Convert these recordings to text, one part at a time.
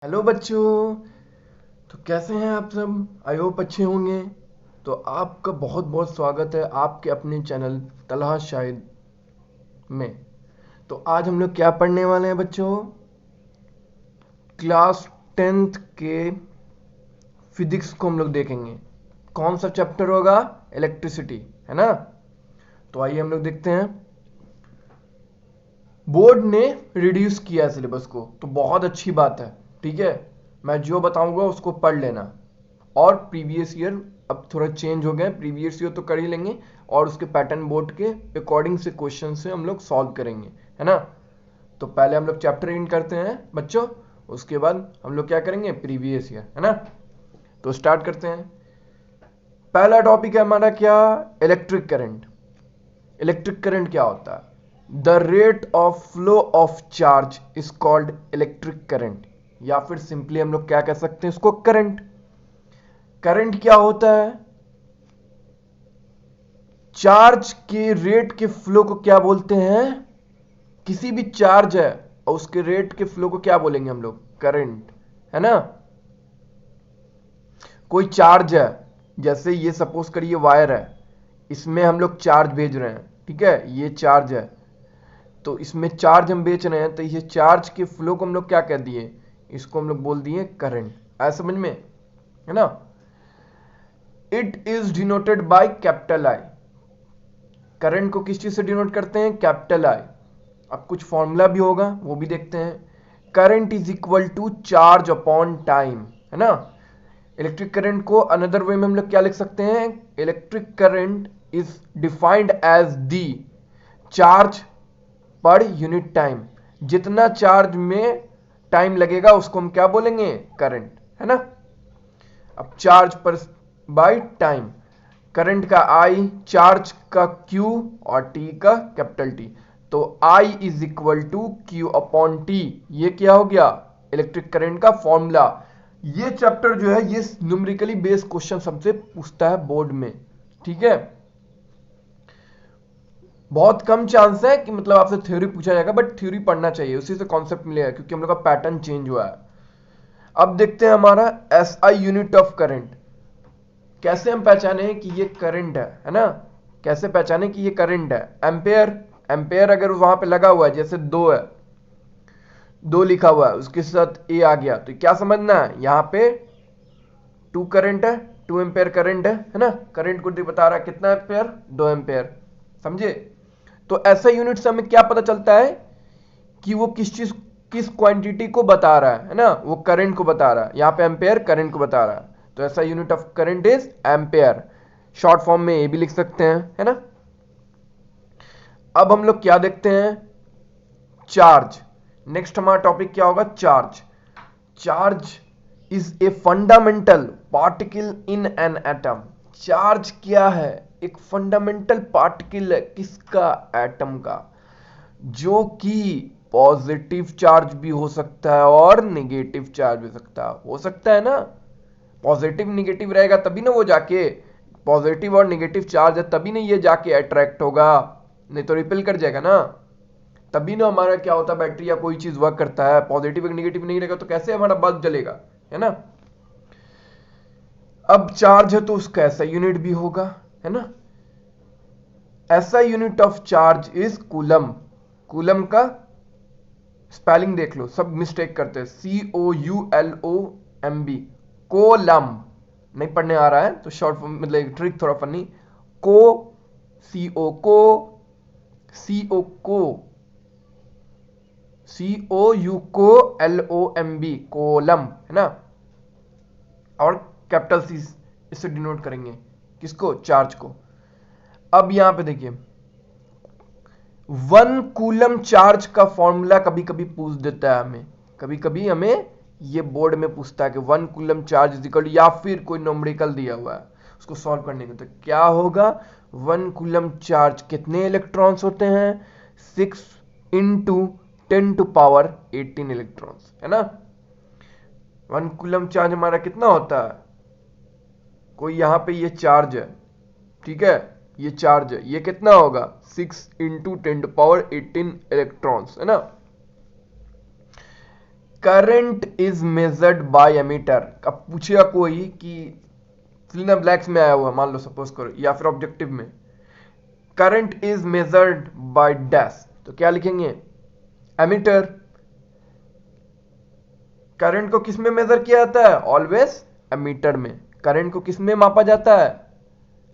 Hello बच्चों। तो कैसे हैं आप सब? आई होप अच्छे होंगे। तो आपका बहुत बहुत स्वागत है आपके अपने चैनल तलहा शाहिद में। तो आज हम लोग क्या पढ़ने वाले हैं बच्चों? क्लास 10th के फिजिक्स को हम लोग देखेंगे। कौन सा चैप्टर होगा? इलेक्ट्रिसिटी, है ना? तो आइए हम लोग देखते हैं। बोर्ड ने रिड्यूस किया सिलेबस को, तो बहुत अच्छी बात है। ठीक है, मैं जो बताऊंगा उसको पढ़ लेना। और प्रीवियस ईयर अब थोड़ा चेंज हो गए, प्रीवियस ईयर तो कर ही लेंगे और उसके पैटर्न बोर्ड के अकॉर्डिंग से क्वेश्चन से हम लोग सॉल्व करेंगे, है ना? तो पहले हम लोग चैप्टर इन करते हैं बच्चों, उसके बाद हम लोग क्या करेंगे? प्रीवियस ईयर, है ना? तो स्टार्ट करते हैं। पहला टॉपिक है हमारा क्या? Electric current. इलेक्ट्रिक करंट क्या होता है? The rate of flow of charge is called electric current, या फिर सिंपली हम लोग क्या कह सकते हैं इसको? करंट। करंट क्या होता है? चार्ज के रेट के फ्लो को क्या बोलते हैं? किसी भी चार्ज है और उसके रेट के फ्लो को क्या बोलेंगे हम लोग? करंट, है ना? कोई चार्ज है, जैसे ये सपोज करिए वायर है, इसमें हम लोग चार्ज भेज रहे हैं, ठीक है? ये चार्ज है, तो इसमें चार्ज हम बेच रहे हैं, तो ये चार्ज के फ्लो को हम लोग क्या कह दिए? इसको हम लोग बोल दिए करंट। आया समझ में, है ना? It is denoted by capital I. Current को किस चीज से डिनोट करते हैं? Capital I. अब कुछ फॉर्मूला भी होगा, वो भी देखते हैं। Current is equal to charge upon time, है ना? इलेक्ट्रिक करंट को अनदर वे में हम लोग क्या लिख सकते हैं? Electric current is defined as the charge per unit time. जितना चार्ज में टाइम लगेगा उसको हम क्या बोलेंगे? करंट, है ना? अब चार्ज पर बाय टाइम, करंट का आई, चार्ज का क्यू और टी का कैपिटल टी। तो I is equal to Q upon T. ये क्या हो गया? इलेक्ट्रिक करंट का फॉर्मूला। ये चैप्टर जो है ये न्यूमेरिकली बेस्ड क्वेश्चन सबसे पूछता है बोर्ड में, ठीक है? बहुत कम चांस है कि मतलब आपसे थ्योरी पूछा जाएगा, बट थ्योरी पढ़ना चाहिए, उसी से कॉन्सेप्ट मिलेगा, क्योंकि हम लोग का पैटर्न चेंज हुआ है। अब देखते हैं हमारा S I unit of current. कैसे हम पहचाने कि ये करंट है ना? कैसे पहचाने कि ये करंट है? एम्पेयर। एम्पेयर अगर वहां पे लगा हुआ है, जैसे दो है, दो लिखा हुआ है, उसके साथ ए आ गया, तो क्या समझना है? यहां पे टू करंट है, 2 एम्पेयर करंट है ना? करंट को बता रहा है कितना एम्पेयर? 2 एम्पेयर। समझे? तो ऐसा यूनिट से हमें क्या पता चलता है कि वो किस चीज, किस क्वांटिटी को बता रहा है ना? वो करंट को बता रहा है। यहां पे एम्पेयर करंट को बता रहा है, तो ऐसा unit of current is ampere. Short form में ये भी लिख सकते हैं, है ना? अब हम लोग क्या देखते हैं? चार्ज। नेक्स्ट हमारा टॉपिक क्या होगा? Charge. Charge is a fundamental particle in an atom. Charge क्या है? एक फंडामेंटल पार्टिकल है, किसका? एटम का, जो कि पॉजिटिव चार्ज भी हो सकता है और नेगेटिव चार्ज भी हो सकता है ना? पॉजिटिव नेगेटिव रहेगा तभी ना वो जाके, पॉजिटिव और नेगेटिव चार्ज है तभी ना ये जाके अट्रैक्ट होगा, नहीं तो रिपेल कर जाएगा ना। तभी ना हमारा क्या होता है, बैटरी या कोई चीज वर्क करता है। पॉजिटिव या नेगेटिव नहीं रहेगा तो कैसे हमारा बल्ब जलेगा, है ना? अब चार्ज है तो उसका ऐसा यूनिट भी होगा, है ना? ऐसा unit of charge is coulomb. Coulomb का स्पेलिंग देख लो, सब मिस्टेक करते हैं, COULOMB, कोलम। नहीं पढ़ने आ रहा है तो शॉर्ट मतलब एक ट्रिक थोड़ा फनी, को, CO को, CO को, COU को, LOMB, कोलम, है ना? और कैपिटल सी इससे डिनोट करेंगे किसको? चार्ज को। अब यहां पे देखिए, 1 कूलम चार्ज का फॉर्मूला कभी कभी पूछ देता है हमें, कभी कभी हमें ये बोर्ड में पूछता है कि 1 कूलम चार्ज इज इक्वल, या फिर कोई न्यूमेरिकल दिया हुआ है उसको सॉल्व करने के, तो क्या होगा? 1 कूलम चार्ज कितने इलेक्ट्रॉन्स होते हैं? 6 इंटू 10⁻18 इलेक्ट्रॉन्स, है ना? 1 कूलम चार्ज हमारा कितना होता है? कोई यहां पे ये चार्ज है, ठीक है? ये चार्ज है, ये कितना होगा? 6 इंटू 10⁻18 इलेक्ट्रॉन्स, है ना? Current is measured by ammeter. अब पूछेगा कोई कि फिल इन द ब्लैंक्स में आया हुआ, मान लो सपोज करो, या फिर ऑब्जेक्टिव में current is measured by dash, तो क्या लिखेंगे? एमीटर। करंट को किस में मेजर किया जाता है? ऑलवेज एमीटर में। करंट को किस में मापा जाता है?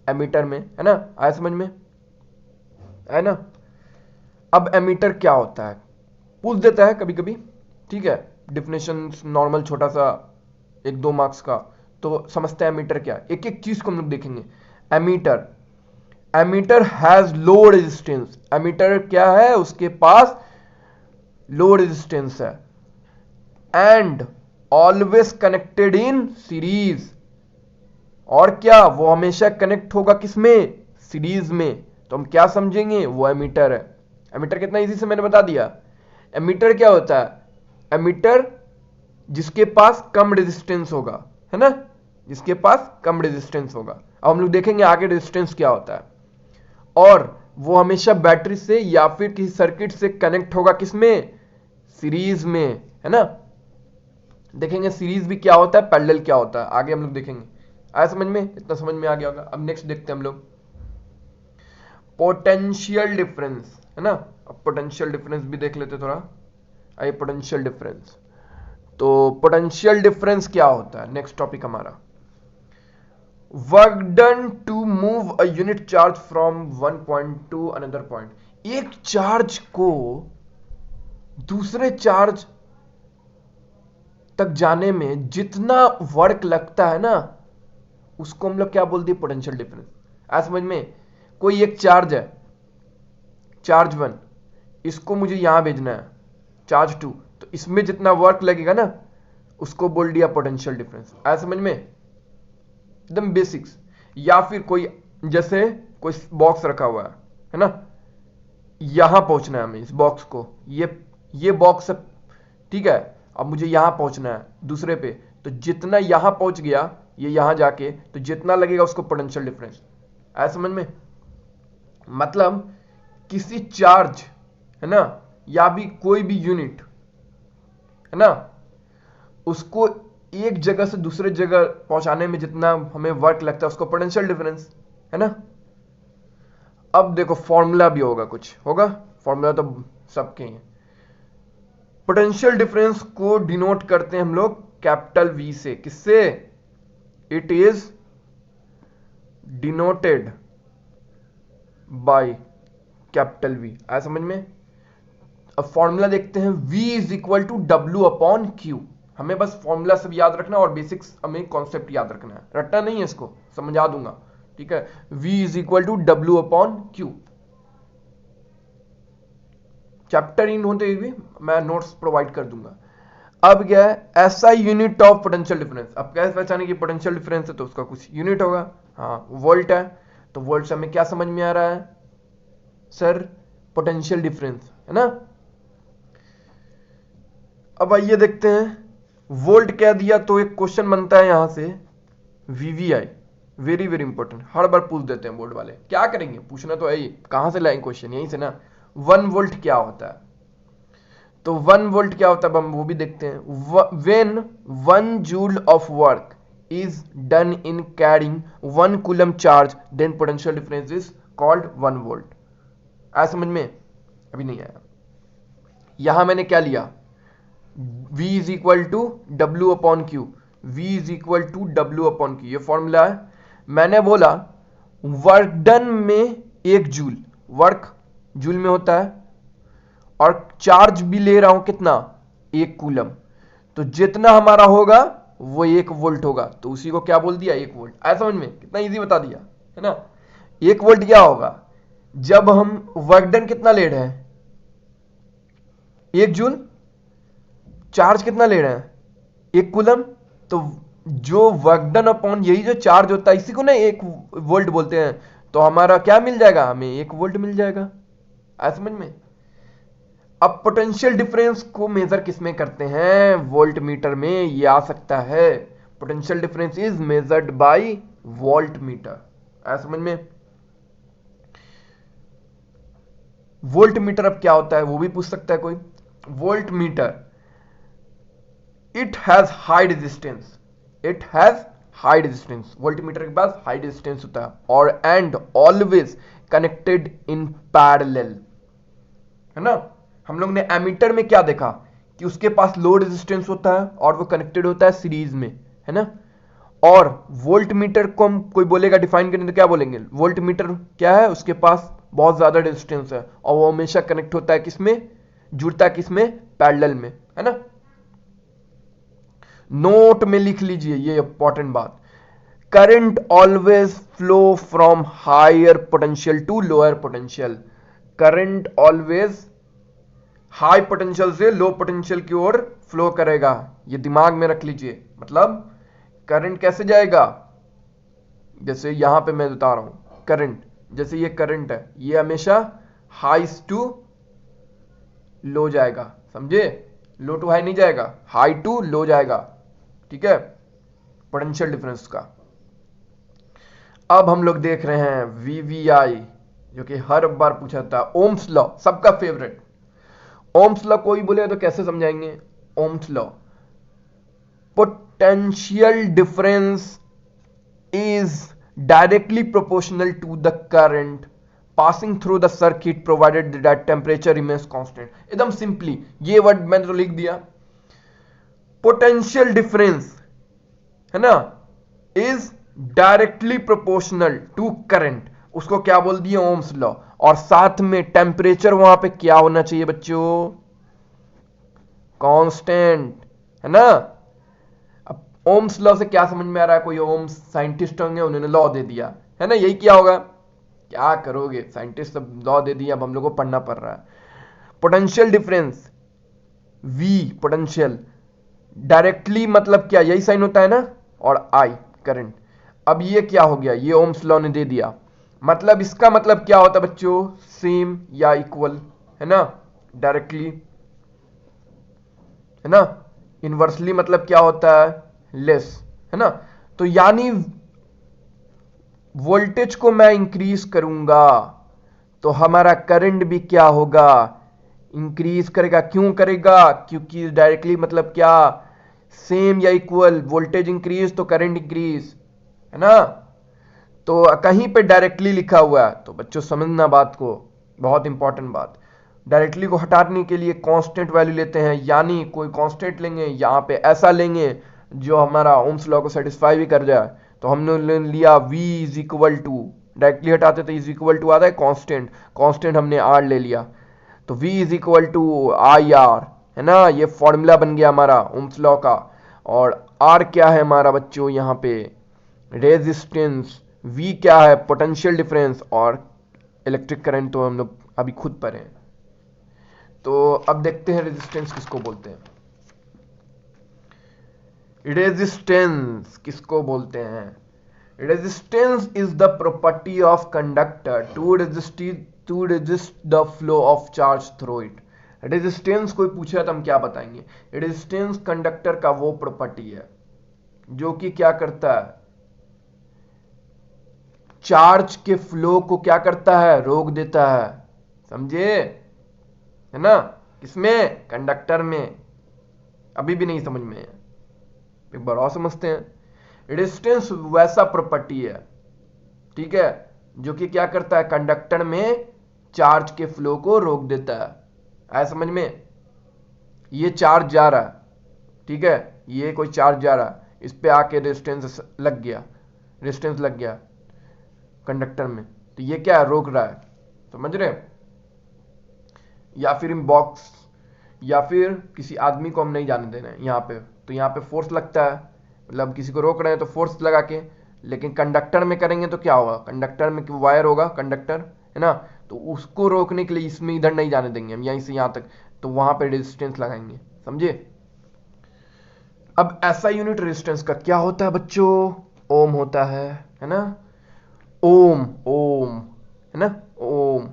एमीटर में, है ना? आया समझ में? है ना? अब एमीटर क्या होता है पूछ देता है कभी कभी, ठीक है? डिफिनेशन नॉर्मल छोटा सा 1-2 मार्क्स का, तो समझते हैं एमीटर क्या है। एक एक चीज को हम लोग देखेंगे। Ammeter, ammeter has low resistance. Ammeter क्या है? उसके पास लो रेजिस्टेंस है। And always connected in series. और क्या? वो हमेशा कनेक्ट होगा किसमें? सीरीज में। तो हम क्या समझेंगे? वो एमीटर है। एमीटर कितना इजी से मैंने बता दिया। एमीटर क्या होता है? एमीटर जिसके पास कम रेजिस्टेंस होगा, है ना? जिसके पास कम रेजिस्टेंस होगा। अब हम लोग देखेंगे आगे रेजिस्टेंस क्या होता है। और वो हमेशा बैटरी से या फिर किसी सर्किट से कनेक्ट होगा किसमें? सीरीज में, है ना? देखेंगे सीरीज भी क्या होता है, पैरेलल क्या होता है, आगे हम लोग देखेंगे। आया समझ में? इतना समझ में आ गया होगा। अब नेक्स्ट देखते हैं हम लोग पोटेंशियल डिफरेंस, है ना? अब पोटेंशियल डिफरेंस भी देख लेते थोड़ा। आइए पोटेंशियल डिफरेंस। तो पोटेंशियल डिफरेंस क्या होता है? नेक्स्ट टॉपिक हमारा work done to move a unit charge from one point to another point. एक चार्ज को दूसरे चार्ज तक जाने में जितना वर्क लगता है ना, उसको हम लोग क्या बोलते हैं? Potential difference. आ समझ में? कोई एक चार्ज है, चार्ज 1, इसको मुझे यहां भेजना है चार्ज 2, तो इसमें जितना वर्क लगेगा ना, उसको बोल दिया पोटेंशियल डिफरेंस। आ समझ में? एकदम बेसिक्स। या फिर कोई जैसे कोई बॉक्स रखा हुआ है ना? यहां पहुंचना है हमें इस बॉक्स को, ये बॉक्स, ठीक है? अब मुझे यहां पहुंचना है दूसरे पे, तो जितना यहां पहुंच गया ये यहां जाके, तो जितना लगेगा उसको पोटेंशियल डिफरेंस। आया समझ में? मतलब किसी चार्ज, है ना, या भी कोई भी यूनिट, है ना, उसको एक जगह से दूसरे जगह पहुंचाने में जितना हमें वर्क लगता है उसको पोटेंशियल डिफरेंस, है ना? अब देखो फॉर्मूला भी होगा, कुछ होगा फॉर्मूला तो सबके हैं। पोटेंशियल डिफरेंस को डिनोट करते हैं हम लोग कैपिटल वी से। किससे? It is denoted by capital V. आया समझ में? अब फॉर्मूला देखते हैं। V is equal to W upon Q. हमें बस फॉर्मूला सब याद रखना और बेसिक्स हमें कॉन्सेप्ट याद रखना है, रटना नहीं है, इसको समझा दूंगा, ठीक है? V is equal to W upon Q. Chapter इन होते हुए भी मैं नोट्स प्रोवाइड कर दूंगा। अब क्या है? ऐसा यूनिट ऑफ पोटेंशियल डिफरेंस। अब कैसे पहचाने की पोटेंशियल डिफरेंस है? तो उसका कुछ यूनिट होगा। हाँ, वोल्ट है, तो वोल्ट से हमें क्या समझ में आ रहा है सर? पोटेंशियल डिफरेंस, है ना? अब आइए देखते हैं। वोल्ट क्या दिया, तो एक क्वेश्चन बनता है यहां से वीवीआई। वेरी वेरी इंपॉर्टेंट, हर बार पूछ देते हैं बोर्ड वाले। क्या करेंगे? पूछना तो है ही, कहां से लाएंगे क्वेश्चन? यहीं से ना। 1 वोल्ट क्या होता है? तो 1 वोल्ट क्या होता है, अब हम वो भी देखते हैं। When 1 joule of work is done in carrying 1 coulomb charge, then potential difference is called 1 volt. आया समझ में? अभी नहीं आया। यहां मैंने क्या लिया? V is equal to W upon Q. V is equal to W upon Q, ये फॉर्मूला है। मैंने बोला वर्क डन में 1 जूल, वर्क जूल में होता है, और चार्ज भी ले रहा हूं कितना? 1 कूलम। तो जितना हमारा होगा वो 1 वोल्ट होगा, तो उसी को क्या बोल दिया? 1 वोल्ट। आया समझ में? कितना इजी बता दिया, है ना? 1 वोल्ट क्या होगा? जब हम वर्क डन कितना ले रहे हैं? 1 जूल। चार्ज कितना ले रहे हैं? 1 कूलम। तो जो वर्क डन अपॉन यही जो चार्ज होता है, इसी को ना 1 वोल्ट बोलते हैं। तो हमारा क्या मिल जाएगा? हमें 1 वोल्ट मिल जाएगा। आया समझ में? अब पोटेंशियल डिफरेंस को मेजर किसमें करते हैं? वोल्ट मीटर में। ये आ सकता है, potential difference is measured bye volt meter. आया समझ में? वोल्ट मीटर अब क्या होता है वो भी पूछ सकता है कोई। Volt meter it has high resistance, it has high resistance, voltmeter के पास हाई रेजिस्टेंस होता है, और and always connected in parallel, है ना। हम लोग ने एमीटर में क्या देखा कि उसके पास लो रेजिस्टेंस होता है और वो कनेक्टेड होता है सीरीज में, है ना। और वोल्ट मीटर को हम कोई बोलेगा डिफाइन करने तो क्या बोलेंगे, वोल्ट मीटर क्या है, उसके पास बहुत ज्यादा रेजिस्टेंस है और वो हमेशा कनेक्ट होता है किसमें, जुड़ता है किसमें, पैरेलल में, है ना। नोट में लिख लीजिए ये इंपॉर्टेंट बात, current always flow from higher potential to lower potential, current always high potential से लो पोटेंशियल की ओर फ्लो करेगा, ये दिमाग में रख लीजिए। मतलब करंट कैसे जाएगा, जैसे यहां पे मैं बता रहा हूं करंट, जैसे ये करंट है, ये हमेशा हाई टू लो जाएगा, समझे, लो टू हाई नहीं जाएगा, हाई टू लो जाएगा, ठीक है, पोटेंशियल डिफरेंस का। अब हम लोग देख रहे हैं वीवीआई, जो कि हर बार पूछा था, ओम्स लॉ सबका फेवरेट। ओम्स लॉ कोई बोले तो कैसे समझाएंगे, Ohm's law, potential difference is directly proportional to the current passing through the circuit provided that temperature remains constant। एकदम सिंपली ये वर्ड मैंने तो लिख दिया, पोटेंशियल डिफरेंस है ना is directly proportional to current, उसको क्या बोल दिया, ओम्स लॉ, और साथ में टेम्परेचर वहां पे क्या होना चाहिए बच्चों, कांस्टेंट, है ना। ओम्स लॉ से क्या समझ में आ रहा है, कोई ओम्स साइंटिस्ट होंगे उन्होंने लॉ दे दिया, है ना, यही क्या होगा, क्या करोगे, साइंटिस्ट सब लॉ दे दिया, अब हम लोग को पढ़ना पड़ रहा है। Potential difference V potential directly मतलब क्या, यही साइन होता है ना, और I करंट। अब ये क्या हो गया, ये ओम्स लॉ ने दे दिया, मतलब इसका मतलब क्या होता है बच्चों, सेम या इक्वल, है ना, डायरेक्टली, है ना, इनवर्सली मतलब क्या होता है, लेस, है ना। तो यानी वोल्टेज को मैं इंक्रीज करूंगा तो हमारा करंट भी क्या होगा, इंक्रीज करेगा, क्यों करेगा, क्योंकि डायरेक्टली मतलब क्या, सेम या इक्वल, वोल्टेज इंक्रीज तो करंट इंक्रीज, है ना। तो कहीं पे डायरेक्टली लिखा हुआ है तो बच्चों समझना बात को, बहुत इंपॉर्टेंट बात, डायरेक्टली को हटाने के लिए कांस्टेंट वैल्यू लेते हैं, यानी कोई कांस्टेंट लेंगे, यहां पे ऐसा लेंगे जो हमारा ओम्स लॉ को सेटिस्फाई भी कर जाए। तो हमने लिया v is equal to, directly हटाते तो इज इक्वल टू आता है कांस्टेंट, कांस्टेंट हमने r ले लिया, तो v is equal to I R, है ना, ये फॉर्मूला बन गया हमारा ओम्स लॉ का। और r क्या है हमारा बच्चों, यहाँ पे रेजिस्टेंस, v क्या है, पोटेंशियल डिफरेंस, और इलेक्ट्रिक करंट तो हम लोग अभी खुद पढ़े हैं। तो अब देखते हैं रेजिस्टेंस किसको बोलते हैं, रेजिस्टेंस किसको बोलते हैं, resistance is the property of conductor to resist the flow of charge through it. Resistance कोई पूछा तो हम क्या बताएंगे, रेजिस्टेंस कंडक्टर का वो प्रॉपर्टी है जो कि क्या करता है, चार्ज के फ्लो को क्या करता है, रोक देता है, समझे, है ना, किसमें, कंडक्टर में। अभी भी नहीं समझ में है, एक बार और समझते हैं। रेजिस्टेंस वैसा प्रॉपर्टी है, ठीक है, जो कि क्या करता है, कंडक्टर में चार्ज के फ्लो को रोक देता है, आया समझ में। ये चार्ज जा रहा है, ठीक है, ये कोई चार्ज जा रहा है, इस पे आके रेजिस्टेंस लग गया, रेजिस्टेंस लग गया कंडक्टर में, तो ये क्या है, रोक रहा है, समझ रहे। या फिर इन बॉक्स, या फिर किसी आदमी को हम नहीं जाने देना है यहाँ पे, तो यहाँ पे फोर्स लगता है, मतलब किसी को रोक रहे हैं तो फोर्स लगा के, लेकिन कंडक्टर में करेंगे तो क्या होगा, कंडक्टर में वायर होगा, कंडक्टर, है ना, तो उसको रोकने के लिए इसमें इधर नहीं जाने देंगे हम, यहीं से यहाँ तक, तो वहां पे रेजिस्टेंस लगाएंगे, समझे। अब ऐसा यूनिट रेजिस्टेंस का क्या होता है बच्चों, ओम होता है ना, ओम, ओम, है ना, ओम,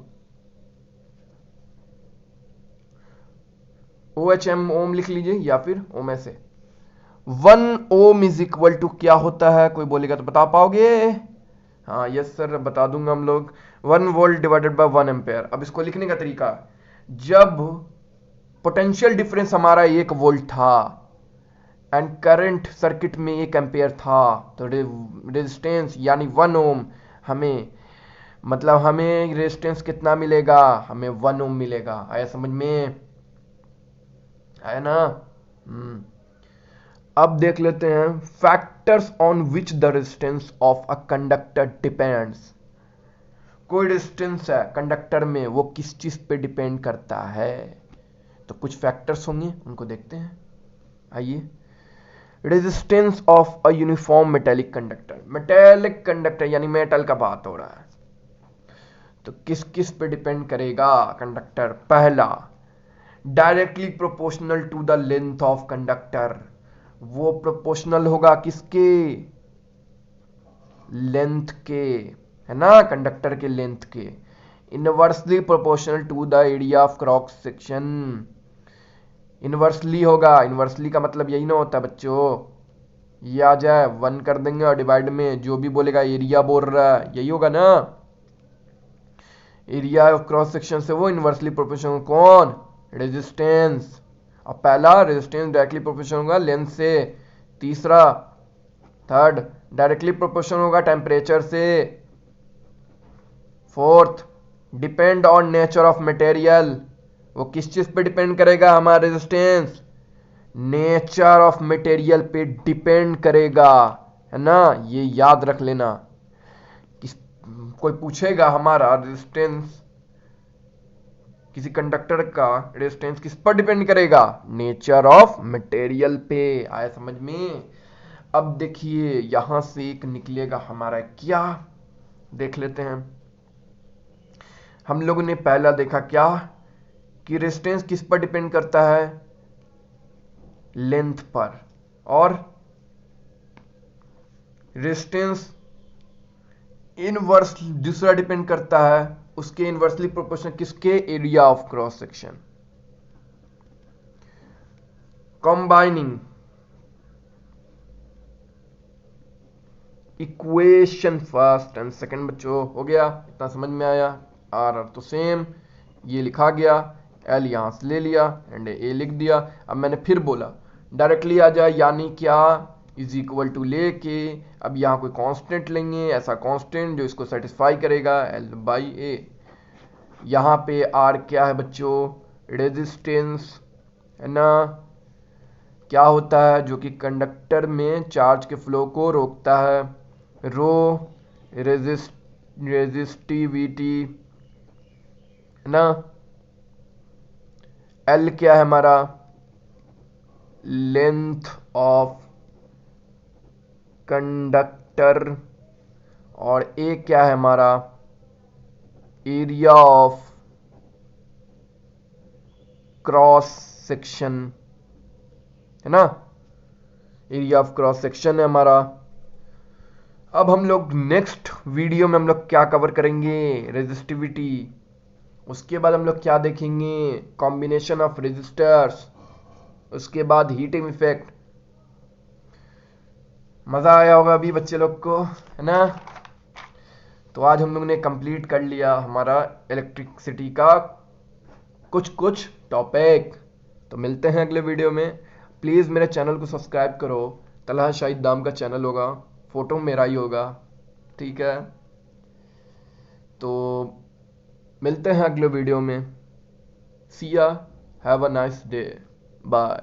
OHM ओम लिख लीजिए, या फिर ओम ऐसे। 1 ओम इज इक्वल टू क्या होता है, कोई बोलेगा तो बता पाओगे, हाँ यस सर बता दूंगा हम लोग, 1 वोल्ट डिवाइडेड बाय 1 एम्पेयर। अब इसको लिखने का तरीका, जब पोटेंशियल डिफरेंस हमारा 1 वोल्ट था, एंड करंट सर्किट में 1 एम्पेयर था, तो रेजिस्टेंस यानी 1 ओम हमें, मतलब हमें रेजिस्टेंस कितना मिलेगा, हमें 1 ओम मिलेगा। आया समझ में, आया ना। अब देख लेते हैं factors on which the resistance of a conductor depends. कोई रेजिस्टेंस है कंडक्टर में, वो किस चीज पे डिपेंड करता है, तो कुछ फैक्टर्स होंगे, उनको देखते हैं। आइए, resistance of a uniform metallic conductor, metallic conductor यानी मेटल का बात हो रहा है, तो किस किस पे डिपेंड करेगा कंडक्टर। पहला, directly proportional to the length of conductor, वो प्रोपोर्शनल होगा किसके, लेंथ के, है ना, कंडक्टर के लेंथ के। Inversely proportional to the area of cross section, inversely होगा, इनवर्सली का मतलब यही ना होता है बच्चों, ये आ जाए 1 कर देंगे और डिवाइड में जो भी बोलेगा एरिया बोल रहा है, यही होगा ना, एरिया ऑफ क्रॉस सेक्शन से वो इनवर्सली प्रोपोर्शनल कौन, रेजिस्टेंस। और पहला रेजिस्टेंस डायरेक्टली प्रोपोर्शनल होगा लेंथ से, तीसरा थर्ड डायरेक्टली प्रोपोर्शनल होगा टेम्परेचर से, fourth depend on nature of material, वो किस चीज पे डिपेंड करेगा हमारा रेजिस्टेंस, नेचर ऑफ मटेरियल पे डिपेंड करेगा, है ना, ये याद रख लेना। किस कोई पूछेगा हमारा रेजिस्टेंस, किसी कंडक्टर का रेजिस्टेंस किस पर डिपेंड करेगा, नेचर ऑफ मटेरियल पे। आया समझ में। अब देखिए यहां से एक निकलेगा हमारा क्या, देख लेते हैं। हम लोगों ने पहला देखा क्या, कि रेजिस्टेंस किस पर डिपेंड करता है, लेंथ पर, और रेजिस्टेंस इनवर्स दूसरा डिपेंड करता है उसके इनवर्सली प्रोपोर्शनल किसके, area of cross section. Combining equation first and second बच्चों, हो गया, इतना समझ में आया। आर तो सेम, ये लिखा गया, एल यहां से ले लिया एंड ए लिख दिया। अब मैंने फिर बोला डायरेक्टली आ जाए, यानी क्या, इज इक्वल टू लेके अब यहां कोई कांस्टेंट लेंगे, ऐसा कांस्टेंट जो इसको सेटिस्फाई करेगा, एल बाई ए। यहां पे आर क्या है बच्चों, रेजिस्टेंस, है ना, क्या होता है, जो कि कंडक्टर में चार्ज के फ्लो को रोकता है, रो रेजिस्टिविटी, है ना। एल क्या है हमारा, लेंथ ऑफ कंडक्टर, और ए क्या है हमारा, एरिया ऑफ क्रॉस सेक्शन, है ना, एरिया ऑफ क्रॉस सेक्शन है हमारा। अब हम लोग नेक्स्ट वीडियो में हम लोग क्या कवर करेंगे, रेजिस्टिविटी, उसके बाद हम लोग क्या देखेंगे, कॉम्बिनेशन ऑफ रेजिस्टर्स, उसके बाद हीटिंग इफेक्ट। मजा आया होगा अभी बच्चे लोग को, है ना। तो आज हम लोग ने कंप्लीट कर लिया हमारा इलेक्ट्रिसिटी का कुछ कुछ टॉपिक। तो मिलते हैं अगले वीडियो में। प्लीज़ मेरे चैनल को सब्सक्राइब करो, तलहा शाहिद दाम का चैनल होगा, फोटो मेरा ही होगा, ठीक है। तो मिलते हैं अगले वीडियो में। See ya, have a nice day, bye.